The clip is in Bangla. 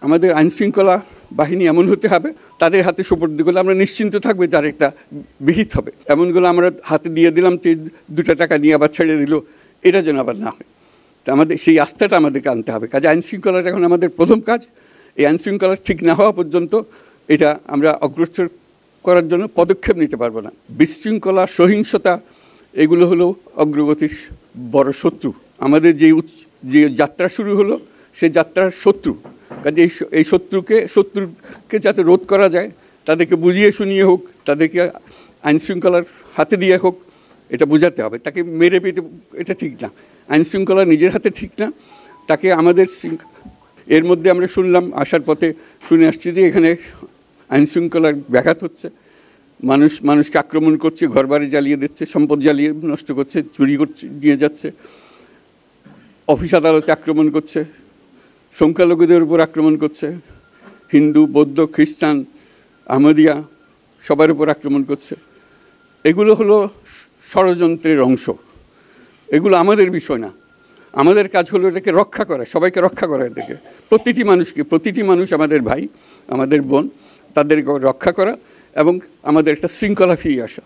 আমাদের আইনশৃঙ্খলা বাহিনী এমন হতে হবে তাদের হাতে সোপর্দ করলে আমরা নিশ্চিন্ত থাকবে তার একটা বিহিত হবে। এমনগুলো আমরা হাতে দিয়ে দিলাম, 2টা টাকা নিয়ে আবার ছেড়ে দিল, এটা যেন আবার না হয়। তা আমাদের সেই আস্থাটা আমাদেরকে আনতে হবে। কাজে আইনশৃঙ্খলাটা এখন আমাদের প্রথম কাজ। এই আইনশৃঙ্খলা ঠিক না হওয়া পর্যন্ত এটা আমরা অগ্রসর করার জন্য পদক্ষেপ নিতে পারবো না। বিশৃঙ্খলা, সহিংসতা এগুলো হলো অগ্রগতির বড় শত্রু। আমাদের যে যাত্রা শুরু হলো সেই যাত্রার শত্রু। কাজে এই শত্রুকে যাতে রোধ করা যায়, তাদেরকে বুঝিয়ে শুনিয়ে হোক, তাদেরকে আইনশৃঙ্খলার হাতে দিয়ে হোক, এটা বোঝাতে হবে। তাকে মেরে পেটে এটা ঠিক না। আইনশৃঙ্খলা নিজের হাতে ঠিক না, তাকে আমাদের এর মধ্যে আমরা শুনলাম, আসার পথে শুনে আসছি যে এখানে আইনশৃঙ্খলার ব্যাঘাত হচ্ছে, মানুষকে আক্রমণ করছে, ঘরবাড়ি জ্বালিয়ে দিচ্ছে, সম্পদ জ্বালিয়ে নষ্ট করছে, চুরি করছে, নিয়ে যাচ্ছে, অফিস আদালতে আক্রমণ করছে, সংখ্যালঘুদের উপর আক্রমণ করছে, হিন্দু, বৌদ্ধ, খ্রিস্টান, আহমদিয়া সবার উপর আক্রমণ করছে। এগুলো হলো ষড়যন্ত্রের অংশ। এগুলো আমাদের বিষয় না। আমাদের কাজ হলো এটাকে রক্ষা করা, সবাইকে রক্ষা করা। এটাকে প্রতিটি মানুষ আমাদের ভাই, আমাদের বোন, তাদেরকে রক্ষা করা এবং আমাদের একটা শৃঙ্খলা ফিরিয়ে আসা।